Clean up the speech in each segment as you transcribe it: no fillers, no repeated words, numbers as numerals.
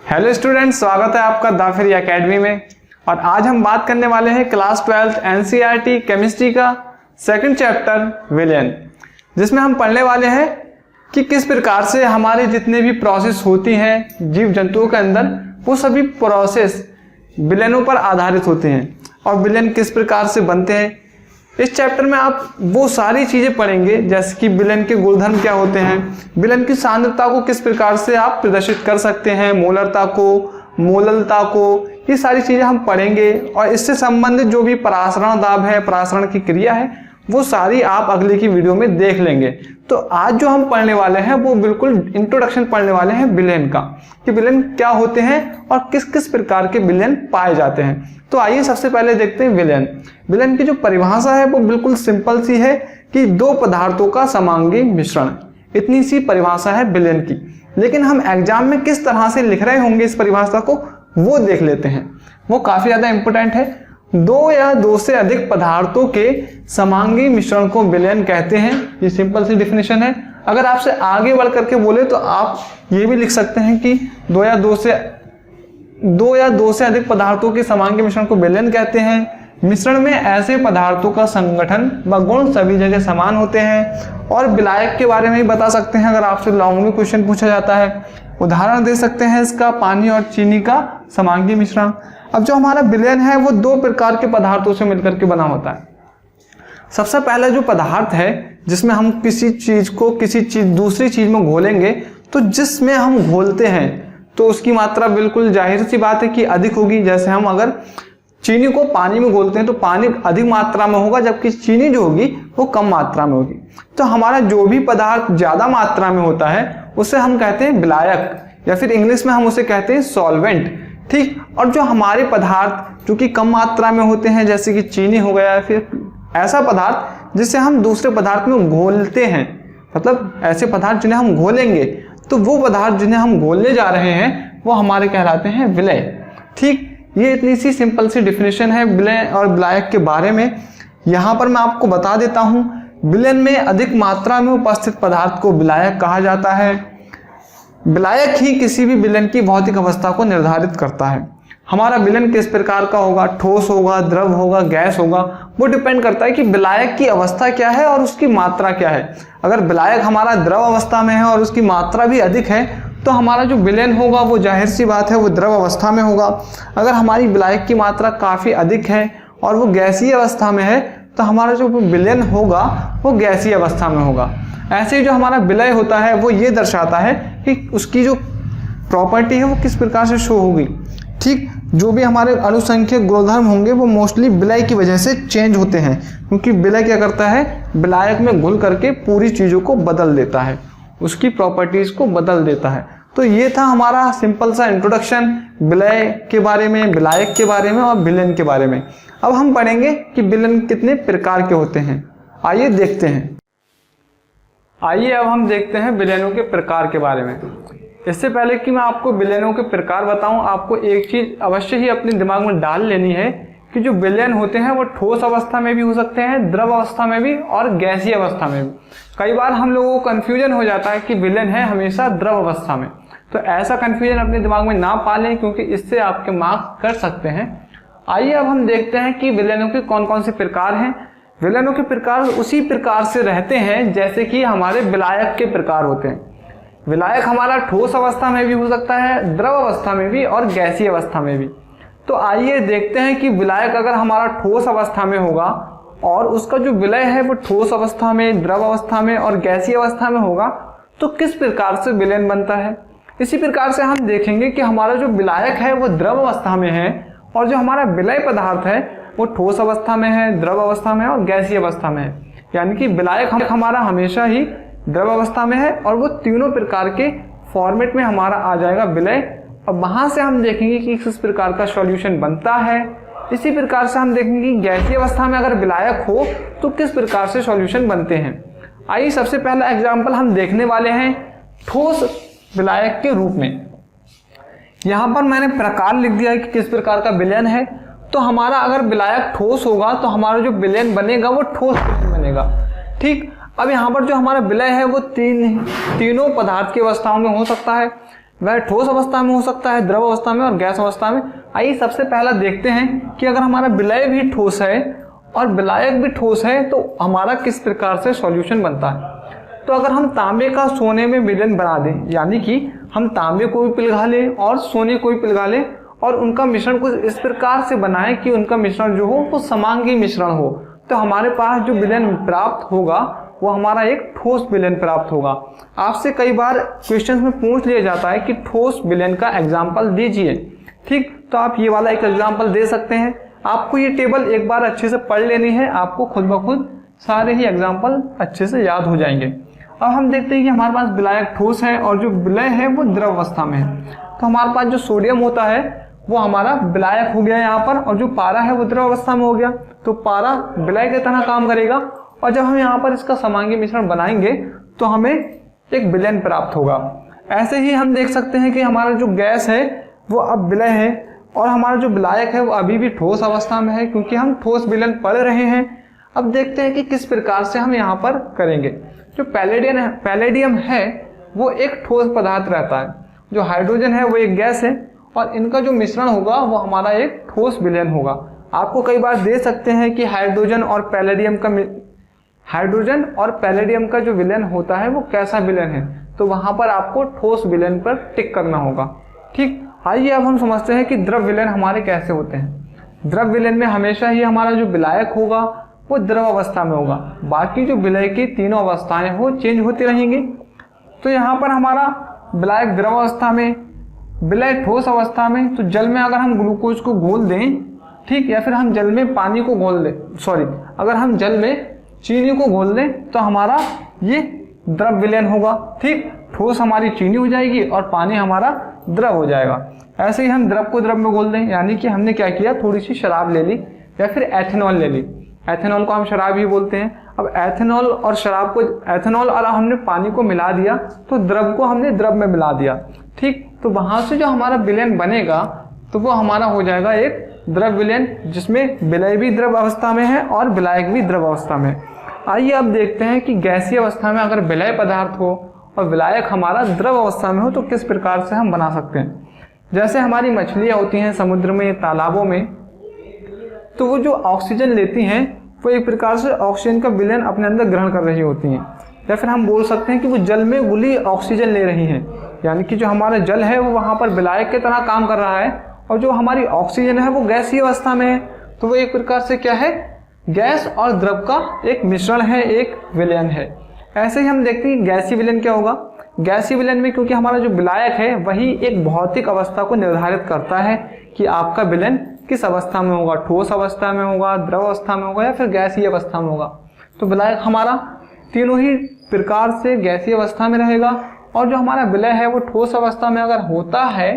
Hello students, स्वागत है आपका द फ्री एकेडमी में। और आज हम बात करने वाले हैं क्लास 12 एनसीईआरटी केमिस्ट्री का सेकंड चैप्टर विलेन, जिसमें हम पढ़ने वाले हैं कि किस प्रकार से हमारे जितने भी प्रोसेस होती हैं जीव जंतुओं के अंदर, वो सभी प्रोसेस विलेनों पर आधारित होते हैं और विलेन किस प्रकार से बनते हैं। इस चैप्टर में आप वो सारी चीजें पढ़ेंगे, जैसे कि विलेन के गुणधर्म क्या होते हैं, विलेन की सांद्रता को किस प्रकार से आप प्रदर्शित कर सकते हैं, मोलरता को, मोललता को, ये सारी चीजें हम पढ़ेंगे। और इससे संबंधित जो भी परासरण दाब है, परासरण की क्रिया है, वो सारी आप अगले की वीडियो में देख लेंगे। तो आज जो हम पढ़ने वाले हैं वो बिल्कुल इंट्रोडक्शन पढ़ने वाले हैं विलेन का, कि विलेन क्या होते हैं और किस किस प्रकार के विलेन पाए जाते हैं। तो आइए सबसे पहले देखते हैं विलेन। विलेन की जो परिभाषा है वो बिल्कुल सिंपल सी है कि दो पदार्थों का समांगी मिश्रण, इतनी सी परिभाषा है विलेन की। लेकिन हम एग्जाम में किस तरह से लिख रहे होंगे इस परिभाषा को, वो देख लेते हैं। वो काफी ज्यादा इंपॉर्टेंट है। दो या दो से अधिक पदार्थों के समांगी मिश्रण को विलेन कहते हैं। ये सिंपल सी डिफिनेशन है। अगर आपसे आगे बढ़ करके बोले तो आप ये भी लिख सकते हैं कि दो या दो से अधिक पदार्थों के समांगी मिश्रण को विलेन कहते हैं। मिश्रण में ऐसे पदार्थों का संगठन व गुण सभी जगह समान होते हैं। और विलायक के बारे में भी बता सकते हैं, अगर आपसे लॉन्ग में क्वेश्चन पूछा जाता है। उदाहरण दे सकते हैं इसका, पानी और चीनी का समांगी मिश्रण। अब जो हमारा विलेन है वो दो प्रकार के पदार्थों से मिलकर के बना होता है। सबसे पहला जो पदार्थ है जिसमें हम किसी चीज को दूसरी चीज में घोलेंगे, तो जिसमें हम घोलते हैं तो उसकी मात्रा बिल्कुल जाहिर सी बात है कि अधिक होगी। जैसे हम अगर चीनी को पानी में घोलते हैं तो पानी अधिक मात्रा में होगा, जबकि चीनी जो होगी वो कम मात्रा में होगी। तो हमारा जो भी पदार्थ ज्यादा मात्रा में होता है उसे हम कहते हैं विलायक, या फिर इंग्लिश में हम उसे कहते हैं सॉल्वेंट। ठीक। और जो हमारे पदार्थ जो कि कम मात्रा में होते हैं, जैसे कि चीनी हो गया, या फिर ऐसा पदार्थ जिसे हम दूसरे पदार्थ में घोलते हैं, मतलब ऐसे पदार्थ जिन्हें हम घोलेंगे, तो वो पदार्थ जिन्हें हम घोलने जा रहे हैं वो हमारे कहलाते हैं विलय। ठीक। ये इतनी सी सिंपल सी डिफिनेशन है विलय और विलायक के बारे में। यहाँ पर मैं आपको बता देता हूँ, विलेन में अधिक मात्रा में उपस्थित पदार्थ को विलायक कहा जाता है। विलायक ही किसी भी विलेन की भौतिक अवस्था को निर्धारित करता है। हमारा विलेन किस प्रकार का होगा, ठोस होगा, द्रव होगा, गैस होगा, वो डिपेंड करता है कि विलायक की अवस्था क्या है और उसकी मात्रा क्या है। अगर विलायक हमारा द्रव अवस्था में है और उसकी मात्रा भी अधिक है, तो हमारा जो विलेन होगा वो जाहिर सी बात है वो द्रव अवस्था में होगा। अगर हमारी विलायक की मात्रा काफ़ी अधिक है और वो गैसीय अवस्था में है, तो हमारा जो विलेन होगा वो गैसीय अवस्था में होगा। ऐसे ही जो हमारा विलय होता है वो ये दर्शाता है कि उसकी जो प्रॉपर्टी है वो किस प्रकार से शो होगी। ठीक। जो भी हमारे अनुसंख्यक गुणधर्म होंगे वो मोस्टली विलय की वजह से चेंज होते हैं, क्योंकि विलय क्या करता है, विलायक में घुल करके पूरी चीज़ों को बदल देता है, उसकी प्रॉपर्टीज़ को बदल देता है। तो ये था हमारा सिंपल सा इंट्रोडक्शन विलय के बारे में, विलायक के बारे में और विलेन के बारे में। अब हम पढ़ेंगे कि विलेन कितने प्रकार के होते हैं। आइए देखते हैं। आइए अब हम देखते हैं विलेनों के प्रकार के बारे में। इससे पहले कि मैं आपको विलेनों के प्रकार बताऊं, आपको एक चीज अवश्य ही अपने दिमाग में डाल लेनी है कि जो विलेन होते हैं वो ठोस अवस्था में भी हो सकते हैं, द्रव अवस्था में भी और गैसीय अवस्था में भी। कई बार हम लोगों को कंफ्यूजन हो जाता है कि विलेन है हमेशा द्रव अवस्था में, तो ऐसा कंफ्यूजन अपने दिमाग में ना पालें, क्योंकि इससे आपके मार्क्स कट सकते हैं। आइए अब हम देखते हैं कि विलेनों के कौन कौन से प्रकार हैं। विलेनों के प्रकार उसी प्रकार से रहते हैं जैसे कि हमारे विलायक के प्रकार होते हैं। विलायक हमारा ठोस अवस्था में भी हो सकता है, द्रव अवस्था में भी और गैसीय अवस्था में भी। तो आइए देखते हैं कि विलायक अगर हमारा ठोस अवस्था में होगा और उसका जो विलय है वो ठोस अवस्था में, द्रव अवस्था में और गैसीय अवस्था में होगा, तो किस प्रकार से विलेन बनता है। इसी प्रकार से हम देखेंगे कि हमारा जो विलायक है वो द्रव अवस्था में है और जो हमारा विलय पदार्थ है वो ठोस अवस्था में है, द्रव अवस्था में और गैसीय अवस्था में है। यानी कि विलायक हमारा हमेशा ही द्रव अवस्था में है और वो तीनों प्रकार के फॉर्मेट में हमारा आ जाएगा विलय। अब वहां से हम देखेंगे कि किस प्रकार का सॉल्यूशन बनता है। इसी प्रकार से हम देखेंगे कि गैसीय अवस्था में अगर विलायक हो तो किस प्रकार से सॉल्यूशन बनते हैं। आइए सबसे पहला एग्जाम्पल हम देखने वाले हैं ठोस विलायक के रूप में। यहाँ पर मैंने प्रकार लिख दिया है कि किस प्रकार का विलेन है। तो हमारा अगर विलायक ठोस होगा तो हमारा जो विलयन बनेगा वो ठोस विलयन बनेगा। ठीक, अब यहाँ पर जो हमारा विलय है वो तीनों पदार्थ की अवस्थाओं में हो सकता है। वह ठोस अवस्था में हो सकता है, द्रव अवस्था में और गैस अवस्था में। आइए सबसे पहला देखते हैं कि अगर हमारा विलय भी ठोस है और विलायक भी ठोस है तो हमारा किस प्रकार से सॉल्यूशन बनता है। तो अगर हम तांबे का सोने में विलयन बना दें, यानी कि हम तांबे को भी पिघला लें और सोने को भी पिघला लें और उनका मिश्रण कुछ इस प्रकार से बनाएं कि उनका मिश्रण जो हो वो समांगी मिश्रण हो, तो हमारे पास जो विलयन प्राप्त होगा वो हमारा एक ठोस विलयन प्राप्त होगा। आपसे कई बार क्वेश्चंस में पूछ लिया जाता है कि ठोस विलयन का एग्जाम्पल दीजिए। ठीक, तो आप ये वाला एक एग्जाम्पल दे सकते हैं। आपको ये टेबल एक बार अच्छे से पढ़ लेनी है, आपको खुद ब खुद सारे ही एग्जाम्पल अच्छे से याद हो जाएंगे। अब हम देखते हैं कि हमारे पास विलायक ठोस है और जो विलय है वो द्रव अवस्था में है। तो हमारे पास जो सोडियम होता है वो हमारा विलायक हो गया यहाँ पर, और जो पारा है वो द्रव अवस्था में हो गया। तो पारा विलय की तरह काम करेगा और जब हम यहाँ पर इसका समांगी मिश्रण बनाएंगे तो हमें एक विलयन प्राप्त होगा। ऐसे ही हम देख सकते हैं कि हमारा जो गैस है वो अब विलय है और हमारा जो विलायक है वो अभी भी ठोस अवस्था में है, क्योंकि हम ठोस विलयन पढ़ रहे हैं। अब देखते हैं कि किस प्रकार से हम यहाँ पर करेंगे। जो पैलेडियम है वो एक ठोस पदार्थ रहता है, जो हाइड्रोजन है वो एक गैस है और इनका जो मिश्रण होगा वो हमारा एक ठोस विलयन होगा। आपको कई बार दे सकते हैं कि हाइड्रोजन और पैलेडियम का जो विलयन होता है वो कैसा विलयन है, तो वहां पर आपको ठोस विलयन पर टिक करना होगा। ठीक, आइए अब हम समझते हैं कि द्रव विलयन हमारे कैसे होते हैं। द्रव विलयन में हमेशा ही हमारा जो विलायक होगा वो द्रव अवस्था में होगा, बाकी जो विलय की तीनों अवस्थाएं वो चेंज होती रहेंगी। तो यहाँ पर हमारा विलायक द्रव अवस्था में, विलय ठोस अवस्था में। तो जल में अगर हम ग्लूकोज को घोल दें, ठीक, या फिर हम जल में पानी को घोल दें, अगर हम जल में चीनी को घोल दें तो हमारा ये द्रव विलयन होगा। ठीक, ठोस हमारी चीनी हो जाएगी और पानी हमारा द्रव हो जाएगा। ऐसे ही हम द्रव को द्रव में घोल दें, यानी कि हमने क्या किया, थोड़ी सी शराब ले ली या फिर एथेनॉल ले ली। एथेनॉल को हम शराब ही बोलते हैं। अब एथेनॉल और शराब को, एथेनॉल और हमने पानी को मिला दिया तो द्रव को हमने द्रव में मिला दिया। ठीक, तो वहां से जो हमारा विलयन बनेगा तो वो हमारा हो जाएगा एक द्रव विलयन, जिसमें विलय भी द्रव अवस्था में है और विलायक भी द्रव अवस्था में। आइए अब देखते हैं कि गैसीय अवस्था में अगर विलय पदार्थ हो और विलायक हमारा द्रव अवस्था में हो तो किस प्रकार से हम बना सकते हैं। जैसे हमारी मछलियां होती हैं समुद्र में, तालाबों में, तो वो जो ऑक्सीजन लेती हैं वो एक प्रकार से ऑक्सीजन का विलयन अपने अंदर ग्रहण कर रही होती हैं, या फिर हम बोल सकते हैं कि वो जल में घुली ऑक्सीजन ले रही हैं। यानी कि जो हमारा जल है वो वहाँ पर विलायक की तरह काम कर रहा है और जो हमारी ऑक्सीजन है वो गैसीय अवस्था में है। तो वो एक प्रकार से क्या है, गैस और द्रव का एक मिश्रण है, एक विलयन है। ऐसे ही हम देखते हैं गैसीय विलयन क्या होगा। गैसीय विलयन में क्योंकि हमारा जो विलायक है वही एक भौतिक अवस्था को निर्धारित करता है कि आपका विलयन किस अवस्था में होगा, ठोस अवस्था में होगा, द्रव अवस्था में होगा या फिर गैसीय अवस्था में होगा। तो विलायक हमारा तीनों ही प्रकार से गैसीय अवस्था में रहेगा और जो हमारा विलय है वो ठोस अवस्था में अगर होता है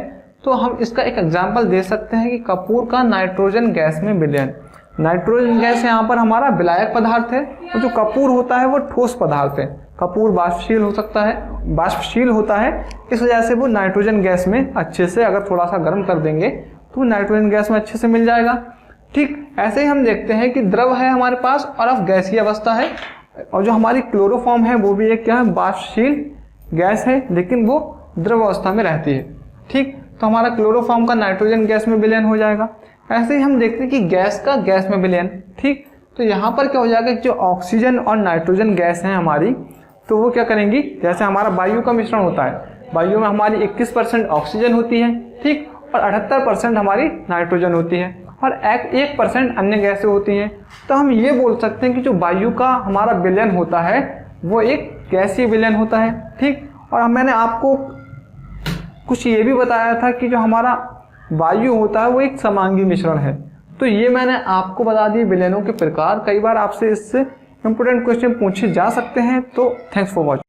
तो हम इसका एक एग्जाम्पल दे सकते हैं कि कपूर का नाइट्रोजन गैस में विलयन। नाइट्रोजन गैस यहाँ पर हमारा विलायक पदार्थ है और जो कपूर होता है वो ठोस पदार्थ है। कपूर वाष्पशील होता है, इस वजह से वो नाइट्रोजन गैस में अच्छे से, अगर थोड़ा सा गर्म कर देंगे तो नाइट्रोजन गैस में अच्छे से मिल जाएगा। ठीक, ऐसे ही हम देखते हैं कि द्रव है हमारे पास और अब गैसीय अवस्था है, और जो हमारी क्लोरोफॉर्म है वो भी एक क्या है, वाष्पशील गैस है, लेकिन वो द्रव अवस्था में रहती है। ठीक, तो हमारा क्लोरोफॉर्म का नाइट्रोजन गैस में विलयन हो जाएगा। ऐसे ही हम देखते हैं कि गैस का गैस में विलयन। ठीक, तो यहाँ पर क्या हो जाएगा, जो ऑक्सीजन और नाइट्रोजन गैस है हमारी, तो वो क्या करेंगी, जैसे हमारा वायु का मिश्रण होता है, वायु में हमारी 21% ऑक्सीजन होती है, ठीक, और 78% हमारी नाइट्रोजन होती है और 1% अन्य गैसें होती हैं। तो हम ये बोल सकते हैं कि जो वायु का हमारा विलयन होता है वो एक गैसीय विलयन होता है। ठीक, और मैंने आपको कुछ ये भी बताया था कि जो हमारा वायु होता है वो एक समांगी मिश्रण है। तो ये मैंने आपको बता दिए विलयनों के प्रकार। कई बार आपसे इससे इंपोर्टेंट क्वेश्चन पूछे जा सकते हैं। तो थैंक्स फॉर वॉचिंग।